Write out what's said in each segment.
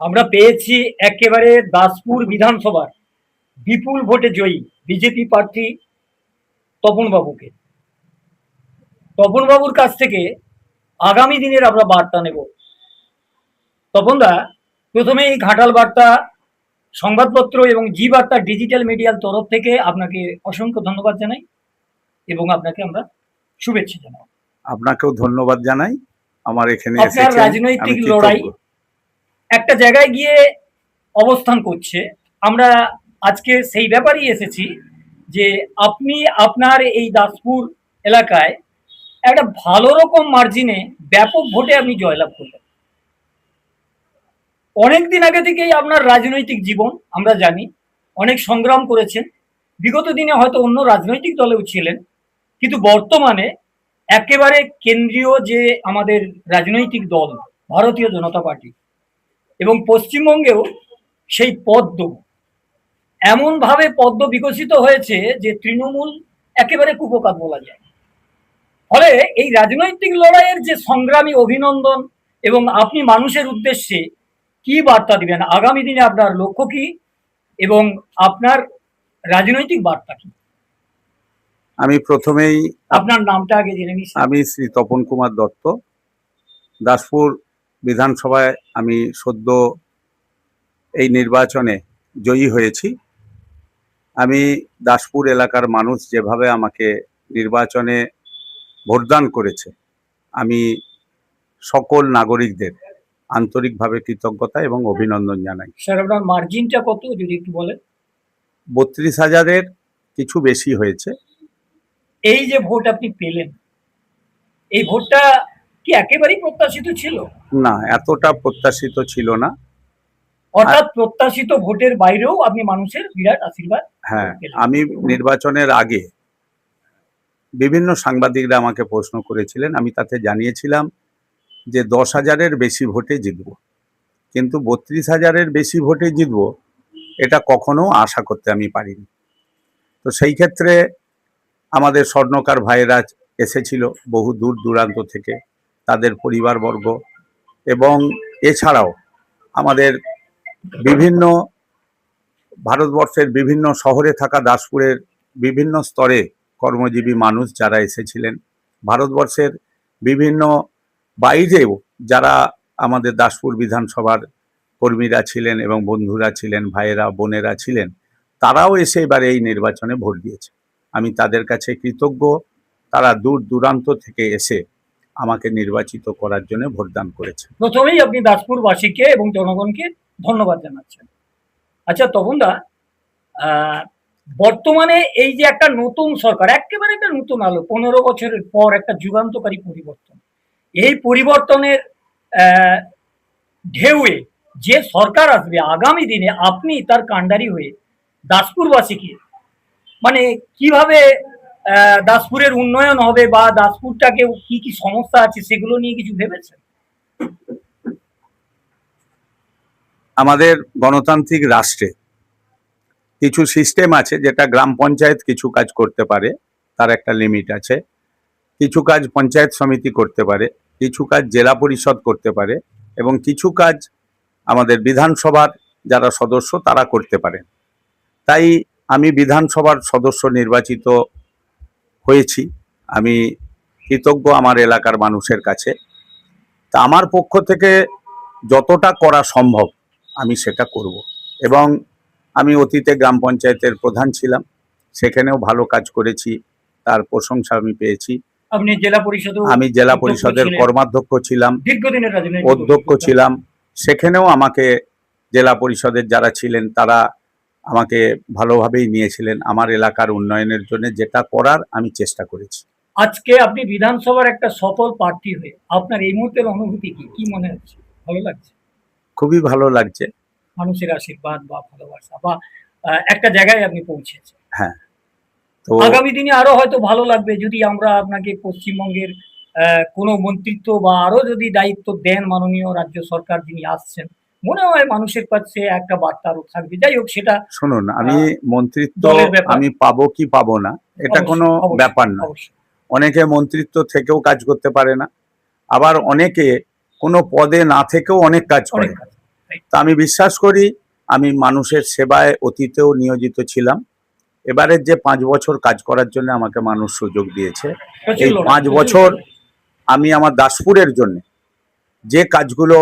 আমরা পেয়েছি একেবারে দাসপুর বিধানসভার বিপুল ভোটে জয়ী বিজেপি প্রার্থী তপন বাবুকে। তপন বাবুর কাছ থেকে আগামী দিনের আমরা বার্তা নেব। তপনদা, প্রথমে এই ঘাটাল বার্তা সংবাদপত্র এবং জি বার্তা ডিজিটাল মিডিয়ার তরফ থেকে আপনাকে অসংখ্য ধন্যবাদ জানাই এবং আপনাকে আমরা শুভেচ্ছা জানাই। আপনাকেও ধন্যবাদ জানাই আমার এখানে আপনার রাজনৈতিক লড়াই একটা জায়গায় গিয়ে অবস্থান করছে। আমরা আজকে সেই ব্যাপারেই এসেছি যে আপনি আপনার এই দাসপুর এলাকায় একটা ভালো রকম মার্জিনে ব্যাপক ভোটে আপনি জয়লাভ করলেন। অনেকদিন আগে থেকেই আপনার রাজনৈতিক জীবন আমরা জানি, অনেক সংগ্রাম করেছেন। বিগত দিনে হয়তো অন্য রাজনৈতিক দলেও ছিলেন, কিন্তু বর্তমানে একেবারে কেন্দ্রীয় যে আমাদের রাজনৈতিক দল ভারতীয় জনতা পার্টি এবং পশ্চিমবঙ্গেও সেই পদ্ম এমনভাবে পদ্ম বিকশিত হয়েছে যে তৃণমূল একেবারে কুপোকাত বলা যায়। ফলে এই রাজনৈতিক লড়াইয়ের যে সংগ্রামী অভিনন্দন এবং আপনি মানুষের উদ্দেশ্যে কি বার্তা দিবেন, আগামী দিনে আপনার লক্ষ্য কি এবং আপনার রাজনৈতিক বার্তা কি? আমি প্রথমেই আপনার নামটা আগে জেনে নিচ্ছি। আমি শ্রী তপন কুমার দত্ত। দাসপুর বিধানসভায় আমি সদ্য এই নির্বাচনে জয়ী হয়েছি। আমি দাসপুর এলাকার মানুষ যেভাবে আমাকে নির্বাচনে ভোটদান করেছে, আমি সকল নাগরিকদের আন্তরিকভাবে কৃতজ্ঞতা এবং অভিনন্দন জানাই। স্যার, আপনার মার্জিনটা কত যদি একটু বলেন? 32,000-এর কিছু বেশি হয়েছে। এই যে ভোট আপনি পেলেন, এই ভোটটা কি একেবারেই প্রত্যাশিত ছিল? না, এতটা প্রত্যাশিত ছিল না। অর্থাৎ প্রত্যাশিত ভোটের বাইরেও আপনি মানুষের বিরাট আশীর্বাদ। হ্যাঁ, আমি নির্বাচনের আগে বিভিন্ন সাংবাদিকরা আমাকে প্রশ্ন করেছিলেন, আমি তাতে জানিয়েছিলাম যে 10,000-এর বেশি ভোটে জিতব, কিন্তু 32,000-এর বেশি ভোটে জিতব এটা কখনো আশা করতে আমি পারিনি। তো সেই ক্ষেত্রে আমাদের স্বর্ণকার ভাইয়েরা এসেছিল বহু দূর দূরান্ত থেকে, তাদের পরিবারবর্গ এবং এছাড়াও আমাদের বিভিন্ন ভারতবর্ষের বিভিন্ন শহরে থাকা দাসপুরের বিভিন্ন স্তরে কর্মজীবী মানুষ যারা এসেছিলেন, ভারতবর্ষের বিভিন্ন বাইরেও যারা আমাদের দাসপুর বিধানসভার কর্মীরা ছিলেন এবং বন্ধুরা ছিলেন, ভাইয়েরা বোনেরা ছিলেন, তারাও এসে এবারে এই নির্বাচনে ভোট দিয়েছে। আমি তাদের কাছে কৃতজ্ঞ। তারা দূর দূরান্ত থেকে এসে আমাকে নির্বাচিত করার জন্য ভোটদান করেছে। প্রথমেই আপনি দাসপুরবাসীকে এবং জনগণকে ধন্যবাদ জানাচ্ছেন। আচ্ছা তপনদা, বর্তমানে এই যে একটা নতুন সরকার, একেবারে একটা নতুন আলো, 15 বছরের পর একটা যুগান্তকারী পরিবর্তন, এই পরিবর্তনের ঢেউয়ে যে সরকার আসবে আগামী দিনে, আপনি তার কাণ্ডারি হয়ে দাসপুরবাসীকে মানে কিভাবে দাসপুরের উন্নয়ন হবে বা দাসপুরটাকে কি কি সমস্যা আছে সেগুলো নিয়ে কিছু ভেবেছেন? আমাদের গণতান্ত্রিক রাষ্ট্রে কিছু সিস্টেম আছে, যেটা গ্রাম পঞ্চায়েত কিছু কাজ করতে পারে, তার একটা লিমিট আছে। কিছু কাজ পঞ্চায়েত সমিতি করতে পারে, কিছু কাজ জেলা পরিষদ করতে পারে এবং কিছু কাজ আমাদের বিধানসভার যারা সদস্য তারা করতে পারেন। তাই আমি বিধানসভার সদস্য নির্বাচিত হয়েছি। আমি কৃতজ্ঞ আমার এলাকার মানুষের কাছে। তা আমার পক্ষ থেকে যতটা করা সম্ভব আমি সেটা করব এবং আমি অতীতে গ্রাম পঞ্চায়েতের প্রধান ছিলাম, সেখানেও ভালো কাজ করেছি, তার প্রশংসা আমি পেয়েছি। আপনি জেলা পরিষদে? আমি জেলা পরিষদের কর্মাধ্যক্ষ ছিলাম, দীর্ঘদিনের অধ্যক্ষ ছিলাম, সেখানেও আমাকে জেলা পরিষদের যারা ছিলেন তারা আমাকে ভালোভাবেই নিয়েছিলেন। আমার এলাকার উন্নয়নের জন্য যেটা করার আমি চেষ্টা করেছি। আজকে আপনি বিধানসভার একটা সফল প্রার্থী হয়ে আপনার এই মুহূর্তের অনুভূতি কি, কি মনে হচ্ছে? ভালো লাগছে? খুবই ভালো লাগছে। মানুষের আশীর্বাদ বা ভালোবাসা বা একটা জায়গায় আপনি পৌঁছেছেন। হ্যাঁ, তো আগামী দিনে আরো হয়তো ভালো লাগবে যদি আমরা আপনাকে পশ্চিমবঙ্গের কোনো মন্ত্রিত্ব বা আরো যদি দায়িত্ব দেন মাননীয় রাজ্য সরকার যিনি আসছেন, মনে হয় মানুষের কাছে একটা বার্তা আরো থাকবে। যাই হোক, সেটা শুনুন, আমি মন্ত্রিত্ব দলের ব্যাপার। আমি পাবো কি পাবো না এটা কোনো ব্যাপার না। অনেকে মন্ত্রিত্ব থেকেও কাজ করতে পারে না, আবার অনেকে কোনো পদে না থেকেও অনেক কাজ করে। তো আমি বিশ্বাস করি আমি মানুষের সেবায় অতীতেও নিয়োজিত ছিলাম। এবারের যে 5 বছর কাজ করার জন্য আমাকে মানুষ সুযোগ দিয়েছে, এই 5 বছর আমি আমার দাসপুরের জন্য যে কাজগুলো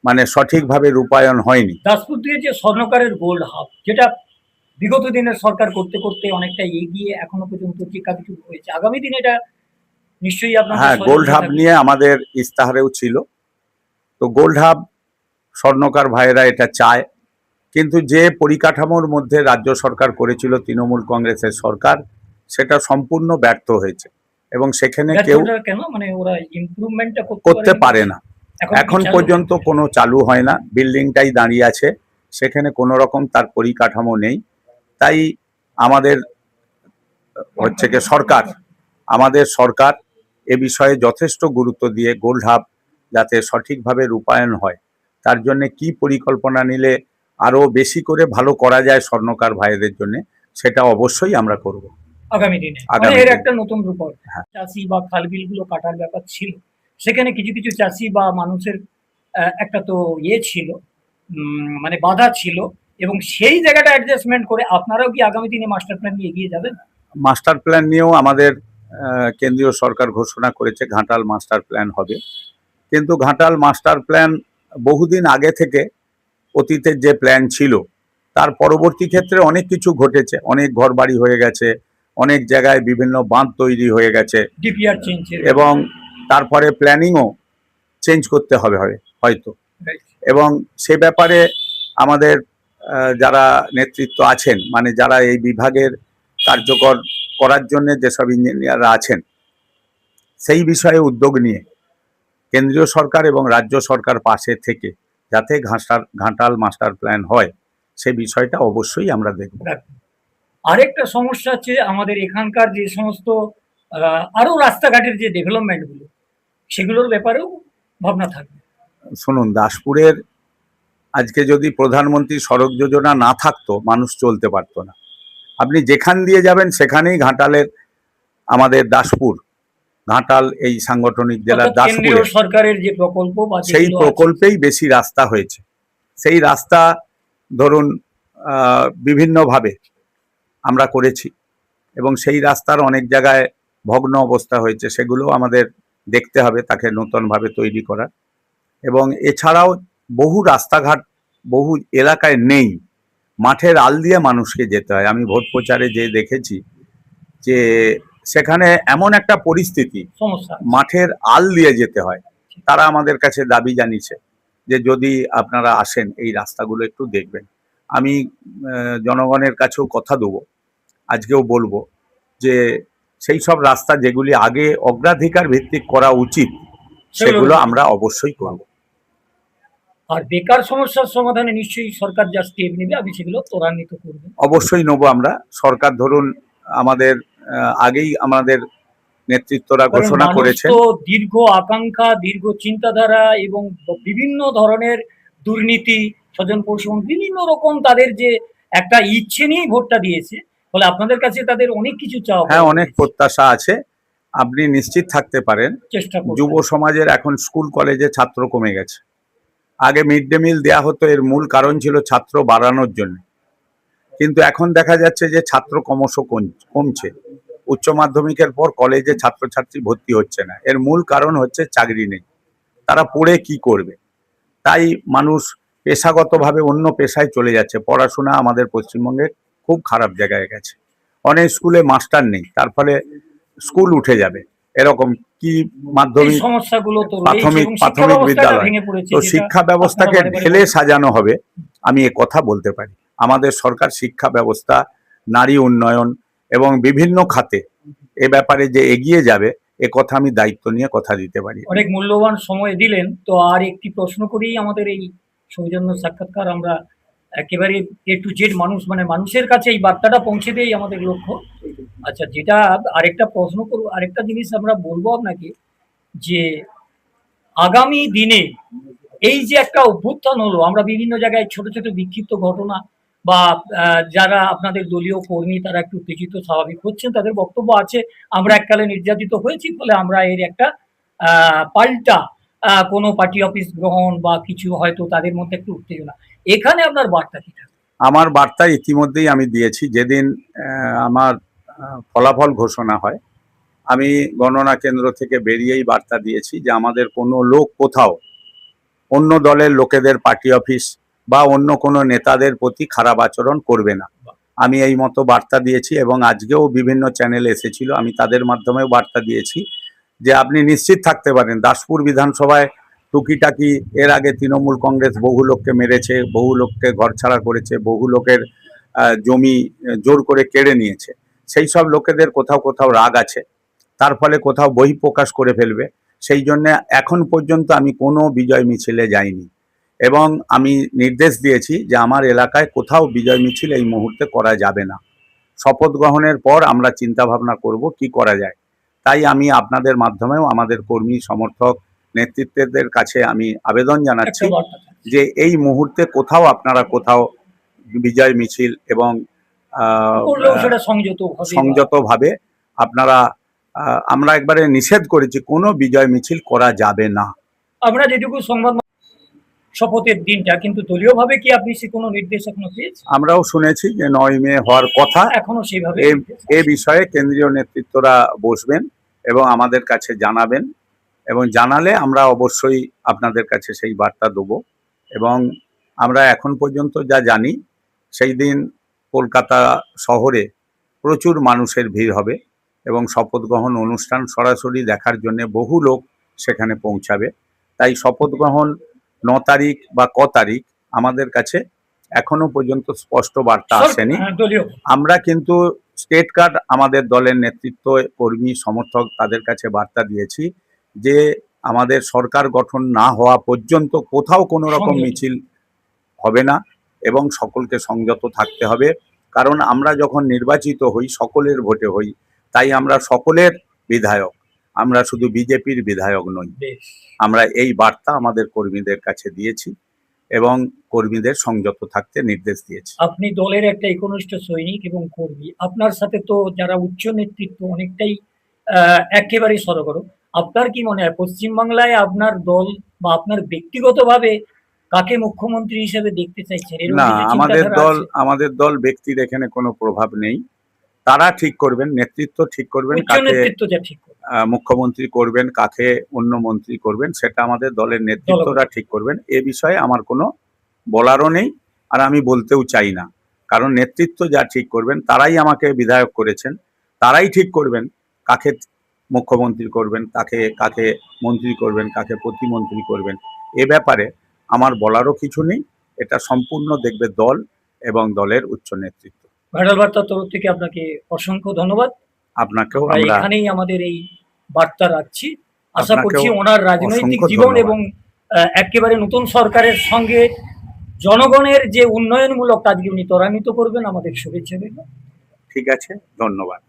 মানে সঠিকভাবে রূপায়ণ হয়নি, দাসপুর দিয়ে যে স্বর্ণকারের গোল্ড হাব, যেটা বিগত দিনের সরকার করতে করতে অনেকটা এগিয়ে এখনো পর্যন্ত যে কাজটুকু হয়েছে, আগামী দিনে এটা নিশ্চয়ই আপনাদের হ্যাঁ, গোল্ড সহযোগিতা হাব থাকবে। নিয়ে আমাদের ইস্তাহারেও ছিল। তো গোল্ড হাব স্বর্ণকার ভাইয়েরা এটা চায়, কিন্তু যে পরিকাঠামোর মধ্যে রাজ্য সরকার করেছিল তৃণমূল কংগ্রেসের সরকার, সেটা সম্পূর্ণ ব্যর্থ হয়েছে এবং সেখানে কেউ ব্যর্থটা কেন, মানে ওরা ইমপ্রুভমেন্টটা করতে পারে না। এখন কি এখন চালু? পর্যন্ত কোনো চালু হয় না, বিল্ডিংটাই দাঁড়িয়ে আছে, সেখানে কোনো রকম তার পরিকাঠামো নেই। তাই আমাদের হচ্ছে কি আমাদের সরকার এ বিষয়ে যথেষ্ট গুরুত্ব দিয়ে গোল্ড হাব যাতে সঠিকভাবে রূপায়ণ হয়, তার জন্য কি পরিকল্পনা নিলে আরো বেশি করে ভালো করা যায় স্বর্ণকার ভাইদের জন্য, সেটা অবশ্যই আমরা করব আগামী দিনে আগামী এর দিনে। একটা নতুন রূপ হবে। হ্যাঁ। চাষি বা খালবিল গুলো কাটার ব্যাপার ছিল, সেখানে কিছু কিছু চাষি বা মানুষের একটা তো ছিল, মানে বাধা ছিল, এবং সেই জায়গাটা অ্যাডজাস্টমেন্ট করে আপনারাও কি আগামী দিনে মাস্টার প্ল্যান নিয়ে এগিয়ে যাবেন? মাস্টার প্ল্যান নিয়েও আমাদের কেন্দ্রীয় সরকার ঘোষণা করেছে ঘাটাল মাস্টার প্ল্যান হবে, কিন্তু ঘাটাল মাস্টার প্ল্যান বহুদিন আগে থেকে অতীতের যে প্ল্যান ছিল তার পরবর্তী ক্ষেত্রে অনেক কিছু ঘটেছে, অনেক ঘরবাড়ি হয়ে গেছে, অনেক জায়গায় বিভিন্ন বাঁধ তৈরি হয়ে গেছে ডিপিআর চেঞ্জ এবং তারপরে প্ল্যানিংও চেঞ্জ করতে হবে হয়তো। এবং সে ব্যাপারে আমাদের যারা নেতৃত্ব আছেন, মানে যারা এই বিভাগের কার্যকর করার জন্য যেসব ইঞ্জিনিয়াররা আছেন, সেই বিষয়ে উদ্যোগ নিয়ে কেন্দ্রীয় সরকার এবং রাজ্য সরকার পাশে থেকে যাতে ঘাটাল মাস্টার প্ল্যান হয়, সে বিষয়টা অবশ্যই আমরা দেখব। আরেকটা সমস্যা হচ্ছে আমাদের এখানকার যে সমস্ত আরো রাস্তাঘাটের যে ডেভেলপমেন্ট গুলো, সেগুলোর ব্যাপারেও ভাবনা থাকবে। শুনুন, দাসপুরের আজকে যদি প্রধানমন্ত্রী সড়ক যোজনা না থাকতো, মানুষ চলতে পারতো না। আপনি যেখান দিয়ে যাবেন সেখানেই ঘাটালের আমাদের দাসপুর, ঘাটাল এই সাংগঠনিক জেলার দাসপুরে সরকারের যে প্রকল্প বা সেই প্রকল্পেই বেশি রাস্তা হয়েছে। সেই রাস্তা ধরুন বিভিন্নভাবে আমরা করেছি এবং সেই রাস্তার অনেক জায়গায় ভগ্ন অবস্থা হয়েছে, সেগুলো আমাদের দেখতে হবে, তাকে নতুনভাবে তৈরি করা। এবং এছাড়াও বহু রাস্তাঘাট বহু এলাকায় নেই, মাঠের আল দিয়ে মানুষকে যেতে হয়। আমি ভোট প্রচারে যে দেখেছি যে সেখানে এমন একটা পরিস্থিতি, মাঠের আল দিয়ে যেতে হয়। তারা আমাদের কাছে দাবি জানিয়েছে যে যদি আপনারা আসেন এই রাস্তাগুলো একটু দেখবেন। আমি জনগণের কাছেও কথা দেবো, আজকেও বলবো যে সেই সব রাস্তা যেগুলি আগে অগ্রাধিকার ভিত্তিক করা উচিত, সেগুলো আমরা অবশ্যই করব। আর বেকার সমস্যার সমাধানে নিশ্চয়ই সরকার যা স্টেপ নেবে, আমি সেগুলো ত্বরান্বিত করব। অবশ্যই নেবো আমরা। সরকার ধরুন আমাদের আগেই আমাদের নেতৃত্বরা ঘোষণা করেছেন, দীর্ঘ আকাঙ্ক্ষা, দীর্ঘ চিন্তাধারা এবং বিভিন্ন ধরনের দুর্নীতি, স্বজন পোষণ, বিভিন্ন রকম তাদের যে একটা ইচ্ছে নিয়েই ভোটটা দিয়েছে, ফলে আপনাদের কাছে তাদের অনেক কিছু চাওয়া। হ্যাঁ, অনেক প্রত্যাশা আছে। আপনি নিশ্চিত থাকতে পারেন, যুব সমাজের এখন স্কুল কলেজে ছাত্র কমে গেছে। আগে মিড ডে মিল দেওয়া হতো, এর মূল কারণ ছিল ছাত্র বাড়ানোর জন্য, কিন্তু এখন দেখা যাচ্ছে যে ছাত্র ক্রমশ কমছে। উচ্চ মাধ্যমিকের পর কলেজে ছাত্রছাত্রী ভর্তি হচ্ছে না, এর মূল কারণ হচ্ছে চাকরি নেই, তারা পড়ে কি করবে। তাই মানুষ পেশাগতভাবে অন্য পেশায় চলে যাচ্ছে। পড়াশোনা আমাদের পশ্চিমবঙ্গে খুব খারাপ জায়গায় গেছে, অনেক স্কুলে মাস্টার নেই, তার ফলে স্কুল উঠে যাবে এরকম। কি মাধ্যমিক প্রাথমিক বিদ্যালয়, তো শিক্ষা ব্যবস্থাকে ঢেলে সাজানো হবে, আমি এ কথা বলতে পারি। আমাদের সরকার শিক্ষা ব্যবস্থা, নারী উন্নয়ন এবং বিভিন্ন খাতে এ ব্যাপারে যে এগিয়ে যাবে, এ কথা আমি দায়িত্ব নিয়ে কথা দিতে পারি। অনেক মূল্যবান সময় দিলেন। তো আর একটি প্রশ্ন করেই আমাদের এই সৌজন্য সাক্ষাৎকার আমরা একেবারে এ টু জেড মানে মানুষের কাছে এই বার্তাটা পৌঁছে দেই আমাদের লক্ষ্য। আচ্ছা, যেটা আরেকটা প্রশ্ন করবো, আরেকটা জিনিস আমরা বলবো আপনাকে, যে আগামী দিনে এই যে একটা অভ্যুত্থান হলো, আমরা বিভিন্ন জায়গায় ছোট ছোট বিক্ষিপ্ত ঘটনা বা যারা আপনাদের দলীয় কর্মী তারা একটু উত্তেজিত স্বাভাবিক হচ্ছেন, তাদের বক্তব্য আছে আমরা এককালে নির্যাতিত হয়েছি, ফলে আমরা এর একটা পাল্টা কোনো পার্টি অফিস গ্রহণ বা কিছু হয়তো তাদের মধ্যে একটু উত্তেজনা। এখানে আপনার বার্তা কি থাকবে? আমার বার্তা ইতিমধ্যেই আমি দিয়েছি। যেদিন আমার ফলাফল ঘোষণা হয়, আমি গণনা কেন্দ্র থেকে বেরিয়েই বার্তা দিয়েছি যে আমাদের কোনো লোক কোথাও অন্য দলের লোকেদের পার্টি অফিস বা অন্য কোনো নেতাদের প্রতি খারাপ আচরণ করবে না। আমি এই মতো বার্তা দিয়েছি এবং আজকেও বিভিন্ন চ্যানেল এসেছিল, আমি তাদের মাধ্যমেও বার্তা দিয়েছি যে আপনি নিশ্চিত থাকতে পারেন দাসপুর বিধানসভায় টুকিটাকি এর আগে তৃণমূল কংগ্রেস বহু লোককে মেরেছে, বহু লোককে ঘরছাড়া করেছে, বহু লোকের জমি জোর করে কেড়ে নিয়েছে। সেই সব লোকেদের কোথাও কোথাও রাগ আছে, তার ফলে কোথাও বহিঃপ্রকাশ করে ফেলবে। সেই জন্য এখন পর্যন্ত আমি কোনো বিজয় মিছিলে যাইনি এবং আমি নির্দেশ দিয়েছি যে আমার এলাকায় কোথাও বিজয় মিছিল এই মুহূর্তে করা যাবে না। শপথ গ্রহণের পর আমরা চিন্তা ভাবনা করব কি করা যায়। তাই আমি আপনাদের মাধ্যমেও আমাদের কর্মী সমর্থক নেতৃত্বদের কাছে আমি আবেদন জানাচ্ছি একটা বার্তা থাকবে। যে এই মুহূর্তে কোথাও আপনারা কোথাও বিজয় মিছিল এবং করলেও সেটা সংযতভাবে বা সংযতভাবে আপনারা আমরা একবারে নিষেধ করেছি কোনো বিজয় মিছিল করা যাবে না। আমরা যেটুকু সংবাদ শপথের দিনটা কিন্তু দলীয়ভাবে কি আপনি সে কোনো নির্দেশ এখনো পেয়েছেন? আমরাও শুনেছি যে ৯ মে হওয়ার কথা। এখনো সেইভাবে এ বিষয়ে কেন্দ্রীয় নেতৃত্বরা বসবেন এবং আমাদের কাছে জানাবেন এবং জানালে আমরা অবশ্যই আপনাদের কাছে সেই বার্তা দেবো। এবং আমরা এখন পর্যন্ত যা জানি সেই দিন কলকাতা শহরে প্রচুর মানুষের ভিড় হবে এবং শপথ গ্রহণ অনুষ্ঠান সরাসরি দেখার জন্য বহু লোক সেখানে পৌঁছাবে। তাই শপথ গ্রহণ ৯ তারিখ বা ক তারিখ আমাদের কাছে এখনো পর্যন্ত স্পষ্ট বার্তা আসেনি। দলীয় আমরা কিন্তু স্টেট কার্ড আমাদের দলের নেতৃত্ব, কর্মী, সমর্থক তাদের কাছে বার্তা দিয়েছি যে আমাদের সরকার গঠন না হওয়া পর্যন্ত কোথাও কোনো রকম সংযত। মিছিল হবে না এবং সকলকে সংযত থাকতে হবে। কারণ আমরা যখন নির্বাচিত হই সকলের ভোটে হই, তাই আমরা সকলের বিধায়ক, আমরা শুধু বিজেপির বিধায়ক নই। বেশ। আমরা এই বার্তা আমাদের কর্মীদের কাছে দিয়েছি এবং কর্মীদের সংযত থাকতে নির্দেশ দিয়েছি। আপনি দলের একটা একনিষ্ঠ সৈনিক এবং কর্মী। আপনার সাথে তো যারা উচ্চ নেতৃত্ব অনেকটাই একেবারেই সরগরম। আপনার কি মনে হয় পশ্চিমবাংলায় আপনার দল বা আপনার ব্যক্তিগতভাবে কাকে মুখ্যমন্ত্রী হিসেবে দেখতে চাইছেন? এরকম না, কিছু চিন্তাধারা আছে? আমাদের দল ব্যক্তির এখানে কোনো প্রভাব নেই। তারা ঠিক করবেন, নেতৃত্ব ঠিক করবেন উচ্চ কাকে নেতৃত্ব যা ঠিক করবে। মুখ্যমন্ত্রী করবেন, কাকে অন্য মন্ত্রী করবেন, সেটা আমাদের দলের নেতৃত্বরা ঠিক করবেন। এ বিষয়ে আমার কোনো বলারও নেই, আর আমি বলতেও চাই না। কারণ নেতৃত্ব যা ঠিক করবেন, তারাই আমাকে বিধায়ক করেছেন, তারাই ঠিক করবেন কাকে মুখ্যমন্ত্রী করবেন, কাকে মন্ত্রী করবেন, কাকে প্রতিমন্ত্রী করবেন। এ ব্যাপারে আমার বলারও কিছু নেই। এটা সম্পূর্ণ দেখবে দল এবং দলের উচ্চ নেতৃত্ব। ভাইরাল বার্তার তরফ থেকে আপনাকে অসংখ্য ধন্যবাদ। আপনাকেও আমরা আমরা এখানেই আমাদের এই বার্তা রাখছি। আশা আপনাকেও করছি ওনার রাজনৈতিক অসংখ্য জীবন ধন্যবাদ। এবং একেবারে নতুন সরকারের সঙ্গে জনগণের যে উন্নয়নমূলক কাজগুলি উনি ত্বরান্বিত করবেন। আমাদের শুভেচ্ছা রইল। ঠিক আছে, ধন্যবাদ।